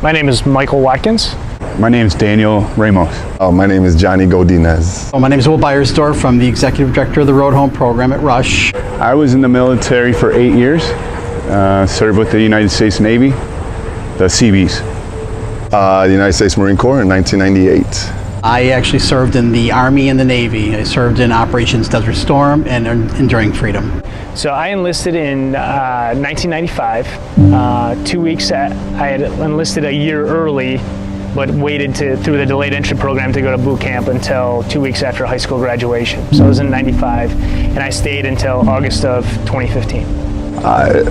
My name is Michael Watkins. My name is Daniel Ramos. My name is Johnny Godinez. My name is Will Beiersdorf. I'm the Executive Director of the Road Home Program at Rush. I was in the military for 8 years, served with the United States Navy, the Seabees. The United States Marine Corps in 1998. I actually served in the Army and the Navy. I served in Operations Desert Storm and Enduring Freedom. So I enlisted in 1995. 2 weeks I had enlisted a year early, but waited through the delayed entry program to go to boot camp until 2 weeks after high school graduation. So I was in 95, and I stayed until August of 2015.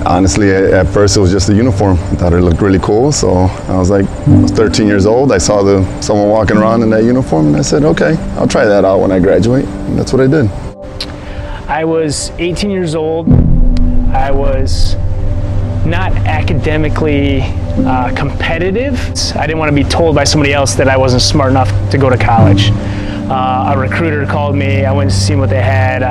Honestly, at first it was just a uniform. I thought it looked really cool, so I was 13 years old. I saw someone walking around in that uniform, and I said, okay, I'll try that out when I graduate, and that's what I did. I was 18 years old. I was not academically competitive. I didn't want to be told by somebody else that I wasn't smart enough to go to college. A recruiter called me. I went to see what they had.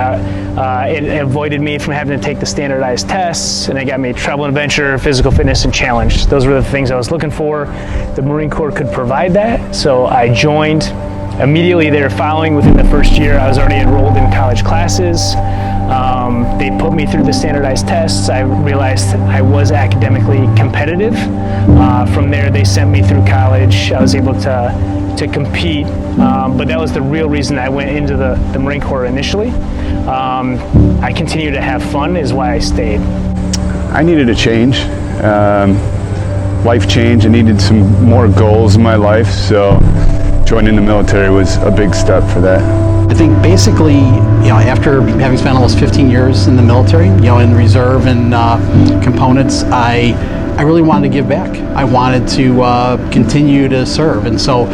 It avoided me from having to take the standardized tests, and it got me travel and adventure, physical fitness, and challenge. Those were the things I was looking for. The Marine Corps could provide that, so I joined. Immediately there following, within the first year, I was already enrolled in college classes. They put me through the standardized tests. I realized I was academically competitive. From there, they sent me through college. I was able to compete, but that was the real reason I went into the Marine Corps initially. I continue to have fun is why I stayed. I needed a change, life change. I needed some more goals in my life, so joining the military was a big step for that. I think basically, after having spent almost 15 years in the military, in reserve and components, I really wanted to give back. I wanted to continue to serve, and so,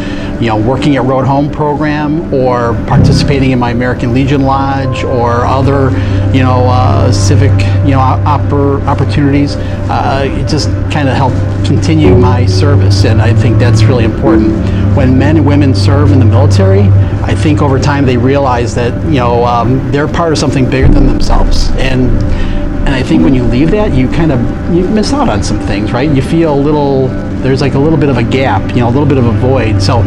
working at Road Home Program or participating in my American Legion Lodge or other, civic, opportunities, it just kind of helped continue my service, and I think that's really important. When men and women serve in the military, I think over time they realize that they're part of something bigger than themselves, and I think when you leave that, you miss out on some things, right? You feel there's a little bit of a gap, a little bit of a void. So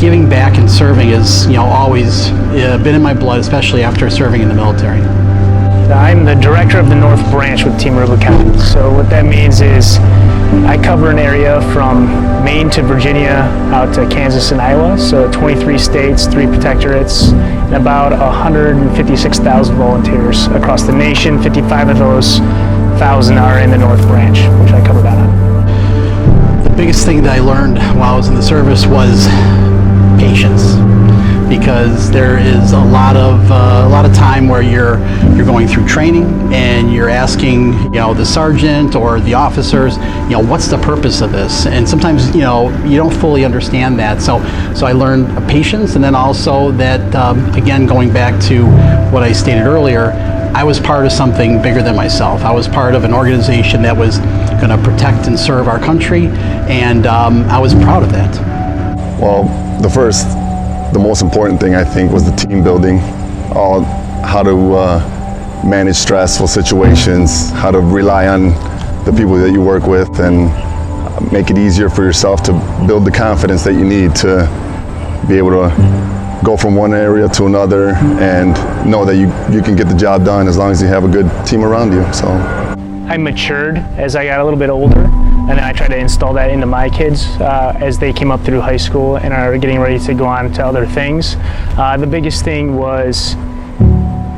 giving back and serving is always been in my blood, especially after serving in the military. I'm the director of the North Branch with Team Rubicon. So what that means is I cover an area from Maine to Virginia out to Kansas and Iowa. So 23 states, 3 protectorates, and about 156,000 volunteers across the nation. 55 of those 1,000 are in the North Branch, which I cover that on. The biggest thing that I learned while I was in the service was patience. Because there is a lot of time where you're going through training and you're asking the sergeant or the officers what's the purpose of this, and sometimes you don't fully understand that. So I learned patience, and then also that again, going back to what I stated earlier, I was part of something bigger than myself. I was part of an organization that was going to protect and serve our country, and I was proud of that. Well, the most important thing I think was the team building, how to manage stressful situations, how to rely on the people that you work with, and make it easier for yourself to build the confidence that you need to be able to go from one area to another and know that you can get the job done as long as you have a good team around you. So I matured as I got a little bit older, and then I tried to install that into my kids as they came up through high school and are getting ready to go on to other things. The biggest thing was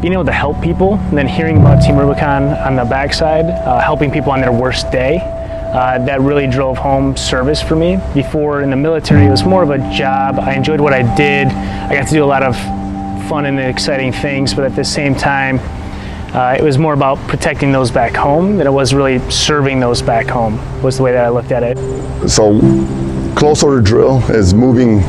being able to help people, and then hearing about Team Rubicon on the backside, helping people on their worst day. That really drove home service for me. Before in the military, it was more of a job. I enjoyed what I did. I got to do a lot of fun and exciting things, but at the same time, it was more about protecting those back home than it was really serving those back home, was the way that I looked at it. So close order drill is moving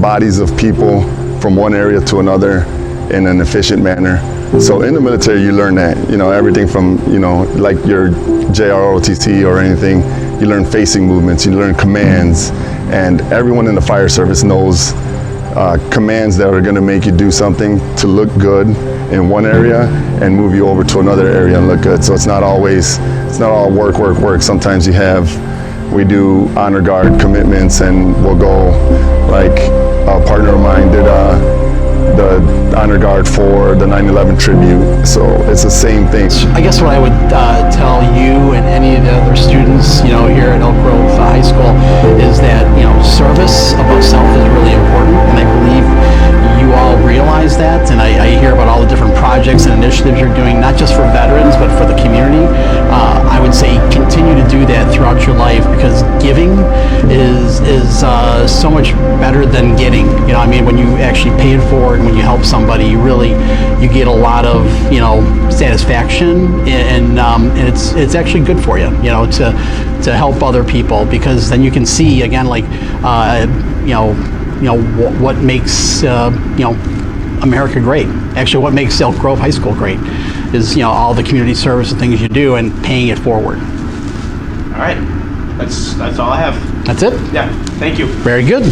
bodies of people from one area to another in an efficient manner. So in the military, you learn that, everything from, like your JROTC or anything, you learn facing movements, you learn commands, and everyone in the fire service knows commands that are going to make you do something to look good in one area and move you over to another area and look good. So it's not all work. Sometimes you have We do honor guard commitments, and we'll go, like a partner of mine did the honor guard for the 9/11 tribute. So it's the same thing. I guess what I would tell you and any of the other students, here at Elk Grove High School is that, service above self is really important, and I believe you all realize that, and I hear about all the different projects and initiatives you're doing, not just for veterans, but for the community. I would say continue to do that throughout your life, because giving is so much better than getting. When you actually pay it forward, when you help somebody, you get a lot of, satisfaction, and it's actually good for you, to help other people, because then you can see, again, like, what makes America great. Actually, what makes Elk Grove High School great is all the community service and things you do, and paying it forward. All right, that's all I have. That's it? Yeah, thank you. Very good.